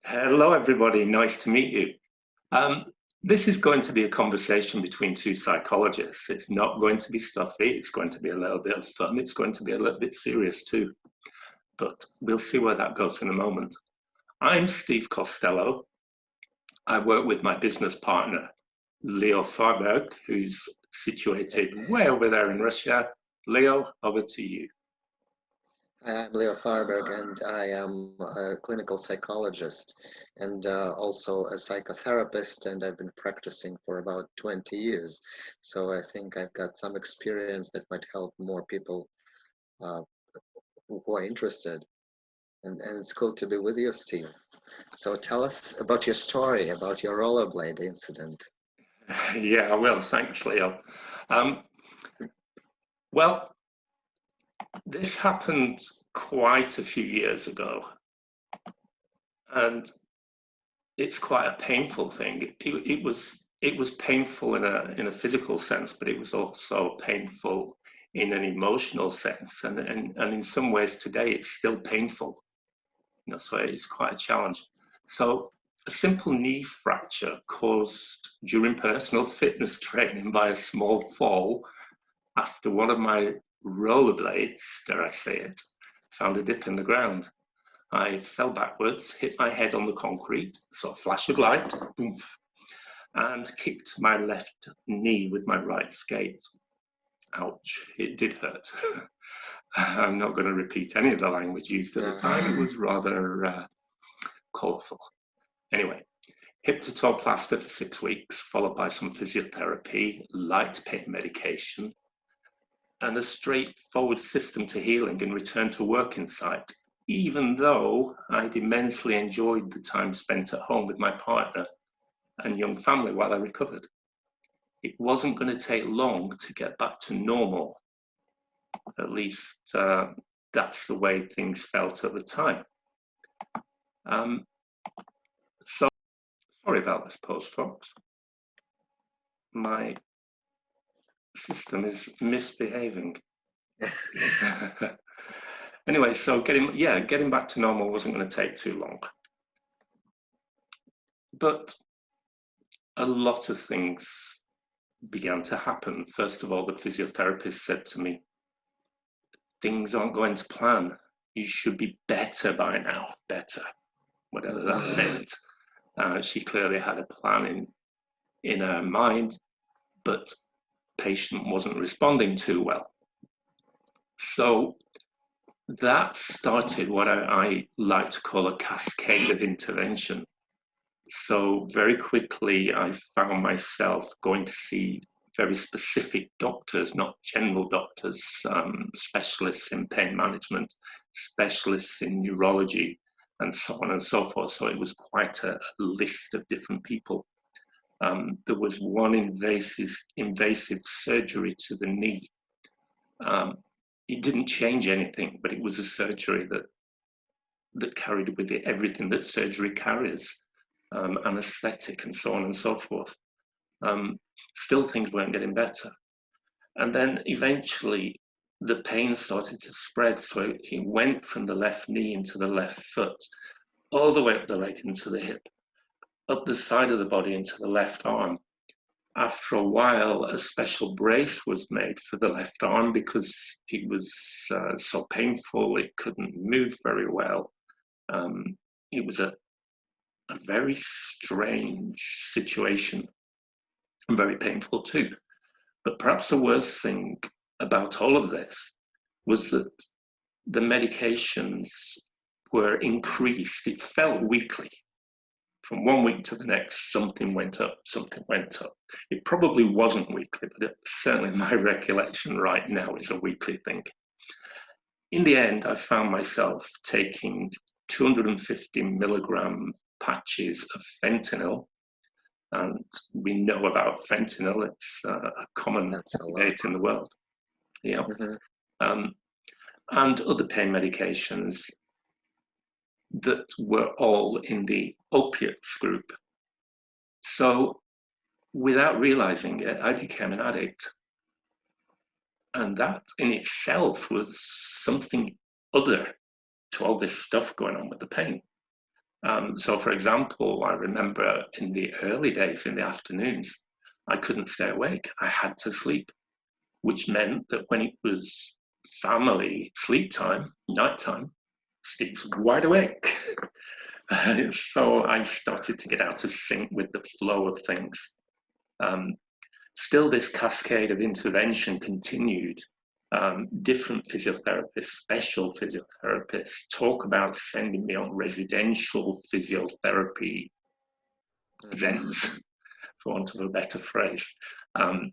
Hello, everybody. Nice to meet you. Um, this is going to be a conversation between two psychologists. It's not going to be stuffy. It's going to be a little bit of fun. It's going to be a little bit serious too. But we'll see where that goes in a moment. I'm Steve Costello. I work with my business partner, Leo Farberg, who's situated way over there in Russia. Leo, over to you. Hi, I'm Leo Farberg, and I am a clinical psychologist and also a psychotherapist, and I've been practicing for about 20 years. So I think I've got some experience that might help more people uh, who are interested. And it's cool to be with you, Steve. So tell us about your story, about your rollerblade incident. Yeah, I will. Thanks, Leo. Um, well, this happened quite a few years ago, and it's quite a painful thing. It was painful in a physical sense, but it was also painful in an emotional sense, and in some ways today it's still painful. So it's quite a challenge. So a simple knee fracture caused during personal fitness training by a small fall after one of my rollerblades, dare I say it, found a dip in the ground. I fell backwards, hit my head on the concrete, saw a flash of light, boom, and kicked my left knee with my right skate. Ouch, it did hurt. I'm not going to repeat any of the language used at the time. It was rather colourful. Anyway, hip to toe plaster for 6 weeks, followed by some physiotherapy, light pain medication, and a straightforward system to healing and return to work in sight, even though I'd immensely enjoyed the time spent at home with my partner and young family while I recovered. It wasn't going to take long to get back to normal. At least that's the way things felt at the time. So, sorry about this post, folks. My system is misbehaving. Anyway, so getting back to normal wasn't going to take too long. But a lot of things began to happen. First of all, the physiotherapist said to me, things aren't going to plan. You should be better by now. Better, whatever that meant. She clearly had a plan in her mind, but patient wasn't responding too well. So that started what I like to call a cascade of intervention. So very quickly, I found myself going to see very specific doctors, not general doctors, specialists in pain management, specialists in neurology, and so on and so forth. So it was quite a list of different people. There was one invasive surgery to the knee. It didn't change anything, but it was a surgery that carried with it everything that surgery carries. Anesthetic and so on and so forth. Still things weren't getting better. And then eventually the pain started to spread. So it went from the left knee into the left foot, all the way up the leg into the hip, up the side of the body into the left arm. After a while, a special brace was made for the left arm because it was so painful, it couldn't move very well. It was a very strange situation and very painful too. But perhaps the worst thing about all of this was that the medications were increased. It felt weekly. From one week to the next, something went up, something went up. It probably wasn't weekly, but certainly my recollection right now is a weekly thing. In the end, I found myself taking 250 milligram patches of fentanyl, and we know about fentanyl. It's a common debate in the world. Yeah. And other pain medications that were all in the opiates group. So without realizing it, I became an addict. And that in itself was something other to all this stuff going on with the pain. So, for example, I remember in the early days, in the afternoons, I couldn't stay awake. I had to sleep, which meant that when it was family sleep time, nighttime, Steve's wide awake. So I started to get out of sync with the flow of things. Um, Still, this cascade of intervention continued. Different physiotherapists, special physiotherapists, talk about sending me on residential physiotherapy events, for want of a better phrase. Um,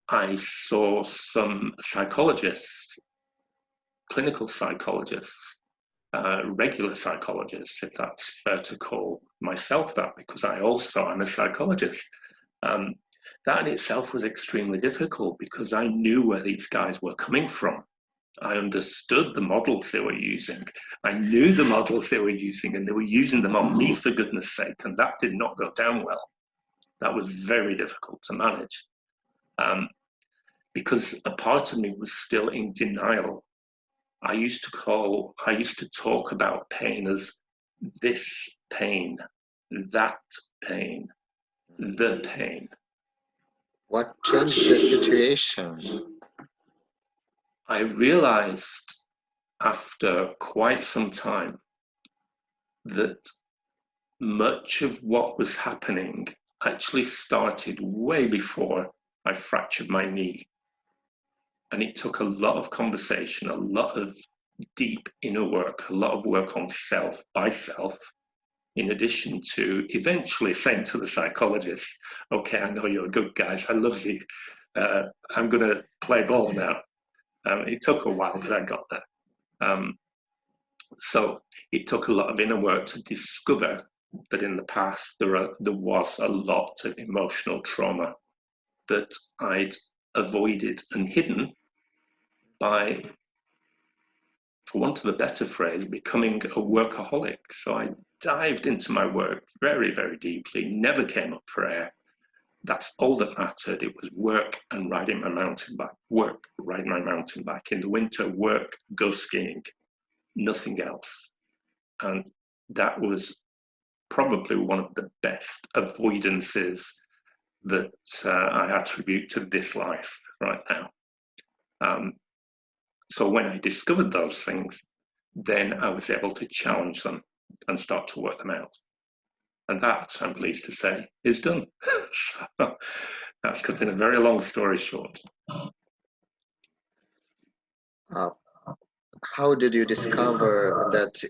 I saw some psychologists, clinical psychologists, regular psychologists, if that's fair to call myself that, because I'm a psychologist. Um, that in itself was extremely difficult because I knew where these guys were coming from. I understood the models they were using. I knew the models they were using, and they were using them on me, for goodness sake, and that did not go down well. That was very difficult to manage because a part of me was still in denial. I used to talk about pain as this pain, that pain, the pain. What changed the situation? I realized after quite some time that much of what was happening actually started way before I fractured my knee. And it took a lot of conversation, a lot of deep inner work, a lot of work on self by self, in addition to eventually saying to the psychologist, okay, I know you're good guys, I love you. I'm going to play ball now. It took a while, but I got there. So it took a lot of inner work to discover that in the past there was a lot of emotional trauma that I'd avoided and hidden by, for want of a better phrase, becoming a workaholic. So I dived into my work very, very deeply, never came up for air. That's all that mattered. It was work and riding my mountain bike. Work, riding my mountain bike. In the winter, work, go skiing, nothing else. And that was probably one of the best avoidances that I attribute to this life right now. So when I discovered those things, then I was able to challenge them and start to work them out. And that, I'm pleased to say, is done. So that's cutting a very long story short. Uh, how did you discover that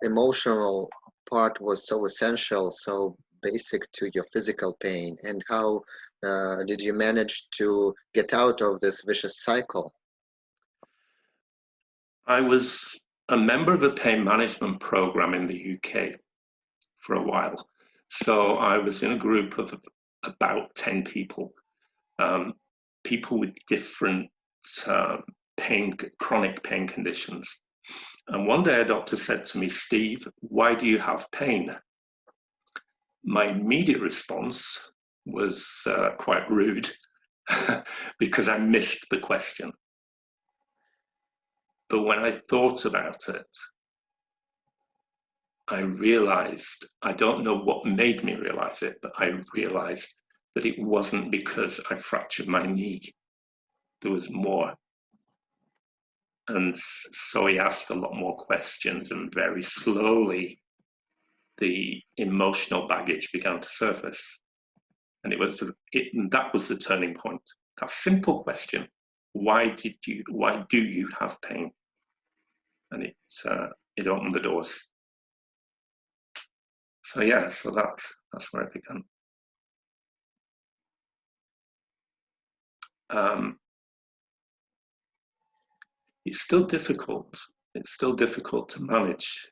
emotional part was so essential, so basic to your physical pain? And how did you manage to get out of this vicious cycle? I was a member of a pain management program in the UK for a while. So I was in a group of about 10 people, people with different chronic pain conditions. And one day a doctor said to me, Steve, why do you have pain? My immediate response was quite rude because I missed the question. But when I thought about it, I realized, I don't know what made me realize it, but I realized that it wasn't because I fractured my knee. There was more. And so he asked a lot more questions, and very slowly the emotional baggage began to surface. And that was the turning point. That simple question, why do you have pain? And it opened the doors. So yeah, so that's where it began. It's still difficult. It's still difficult to manage,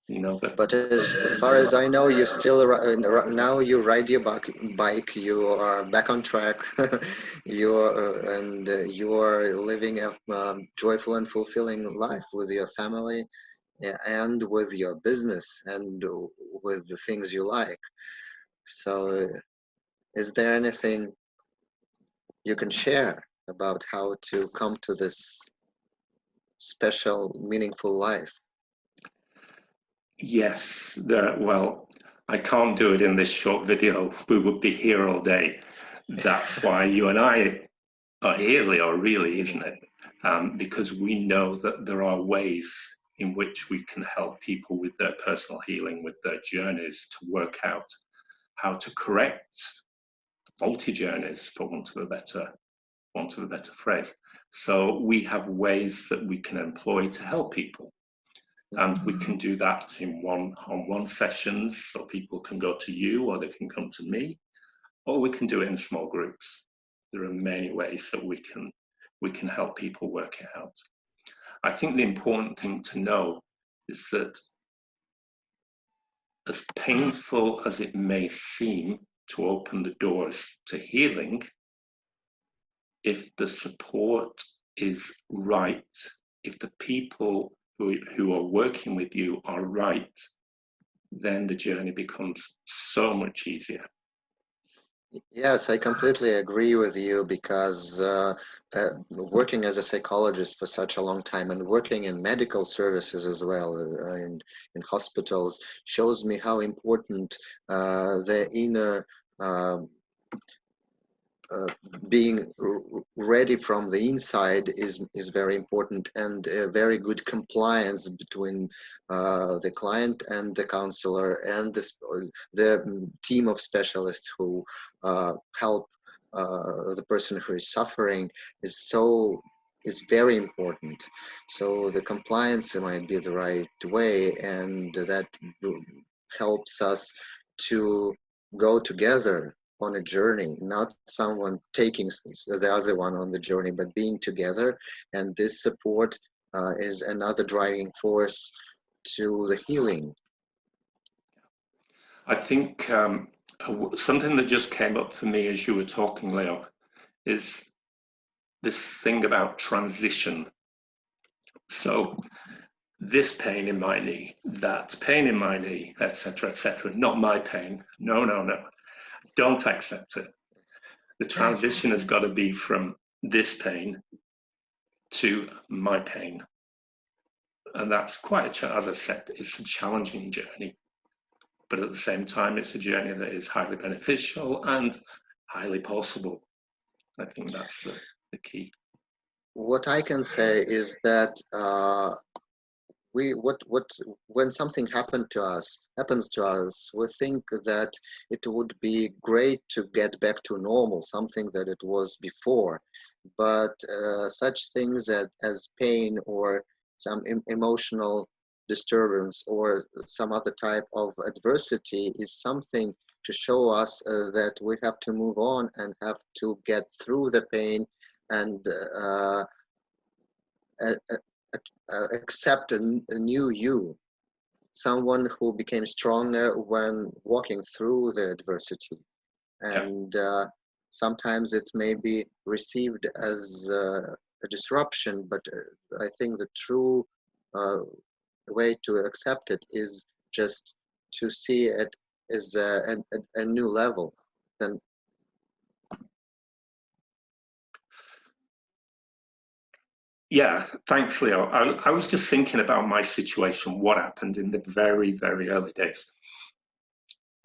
you know. But as far as I know, you still now you ride your bike. You are back on track. You are and you are living a joyful and fulfilling life with your family, and with your business and with the things you like. So, is there anything you can share about how to come to this special, meaningful life? Yes, well, I can't do it in this short video. We would be here all day. That's why you and I are here, Leo, really, isn't it? Because we know that there are ways in which we can help people with their personal healing, with their journeys, to work out how to correct faulty journeys, for want of a better phrase. So we have ways that we can employ to help people. And we can do that in one-on-one sessions, so people can go to you or they can come to me, or we can do it in small groups. There are many ways that we can help people work it out. I think the important thing to know is that, as painful as it may seem to open the doors to healing, if the support is right, if the people who are working with you are right, then the journey becomes so much easier. Yes, I completely agree with you because working as a psychologist for such a long time and working in medical services as well, in hospitals, shows me how important the inner uh, being ready from the inside is very important, and very good compliance between the client and the counselor and the team of specialists who help the person who is suffering is very important. So the compliance might be the right way, and that helps us to go together on a journey, not someone taking the other one on the journey, but being together. And this support is another driving force to the healing. I think something that just came up for me as you were talking, Leo, is this thing about transition. So this pain in my knee, that pain in my knee, etc., not my pain. No, no, no. Don't accept it. The transition has got to be from this pain to my pain. And that's quite as I said, it's a challenging journey. But at the same time, it's a journey that is highly beneficial and highly possible. I think that's the key. What I can say is that we what when something happens to us, we think that it would be great to get back to normal, something that it was before. But such things as pain or some emotional disturbance or some other type of adversity is something to show us that we have to move on and have to get through the pain and uh, accept a new you, someone who became stronger when walking through the adversity. Yeah, And sometimes it may be received as a disruption, but I think the true uh, way to accept it is just to see it as a new level. Then yeah. Thanks, Leo. I was just thinking about my situation, what happened in the very, very early days.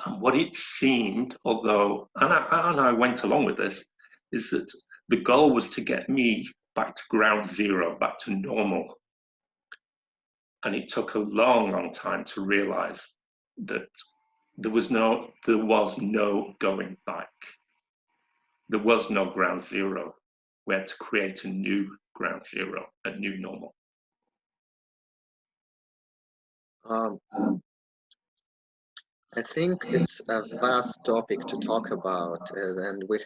And what it seemed, although, and I went along with this, is that the goal was to get me back to ground zero, back to normal. And it took a long, long time to realize that there was no going back. There was no ground zero. We had to create a new ground zero, a new normal. um, I think it's a vast topic to talk about, and we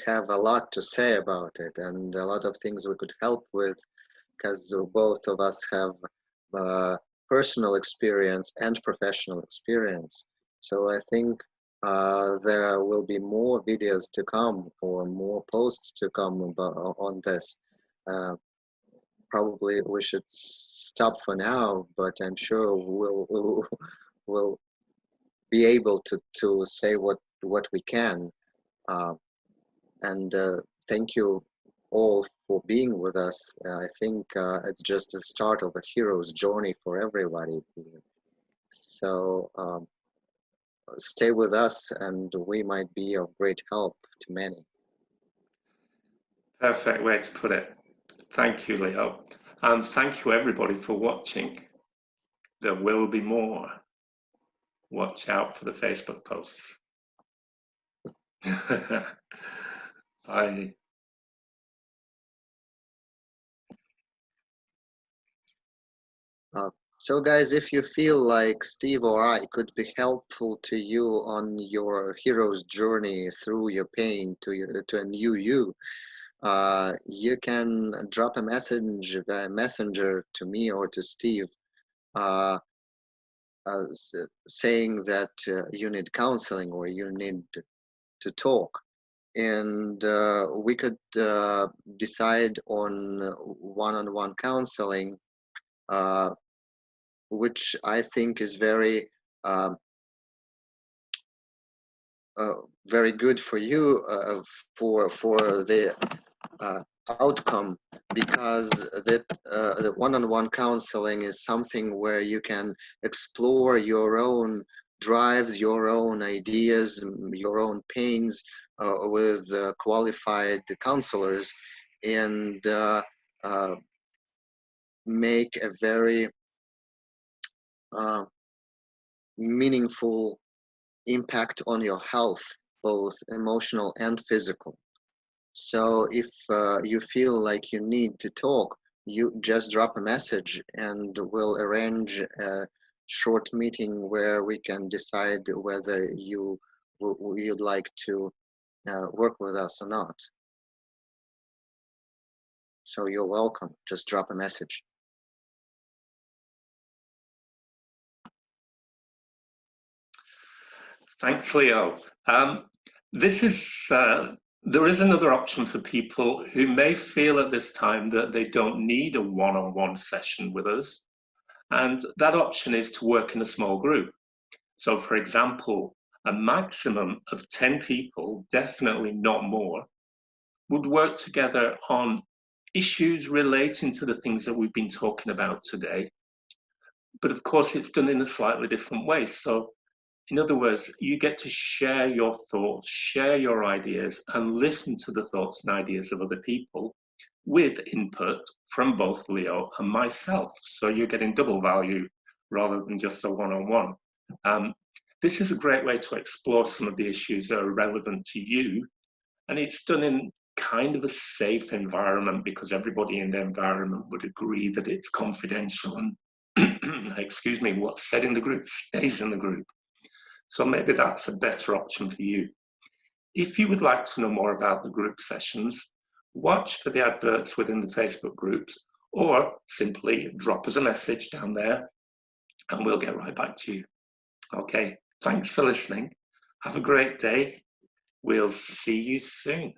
have a lot to say about it, and a lot of things we could help with, because both of us have uh, personal experience and professional experience. So I think there will be more videos to come or more posts to come about, on this. Uh, Probably we should stop for now, but I'm sure we'll be able to say what we can. Uh, and thank you all for being with us. I think it's just the start of a hero's journey for everybody here. So stay with us, and we might be of great help to many. Perfect way to put it. Thank you, Leo. And thank you, everybody, for watching. There will be more. Watch out for the Facebook posts. Bye. So guys, if you feel like Steve or I could be helpful to you on your hero's journey through your pain to a new you, you can drop a message via messenger to me or to Steve, uh, saying that you need counseling or you need to talk, and we could decide on one-on-one counseling, uh, which I think is um, very good for you, for the outcome, because the one-on-one counseling is something where you can explore your own drives, your own ideas, your own pains with qualified counselors, and uh, make a very uh, meaningful impact on your health, both emotional and physical. So if you feel like you need to talk, you just drop a message and we'll arrange a short meeting where we can decide whether you'd like to work with us or not. So you're welcome. Just drop a message. Thanks, Leo. This is there is another option for people who may feel at this time that they don't need a one-on-one session with us, and that option is to work in a small group. So, for example, a maximum of 10 people, definitely not more, would work together on issues relating to the things that we've been talking about today. But of course, it's done in a slightly different way. So, in other words, you get to share your thoughts, share your ideas, and listen to the thoughts and ideas of other people with input from both Leo and myself. So you're getting double value rather than just a one-on-one. This is a great way to explore some of the issues that are relevant to you, and it's done in kind of a safe environment because everybody in the environment would agree that it's confidential and excuse me, what's said in the group stays in the group. So maybe that's a better option for you. If you would like to know more about the group sessions, watch for the adverts within the Facebook groups, or simply drop us a message down there and we'll get right back to you. Okay, thanks for listening. Have a great day. We'll see you soon.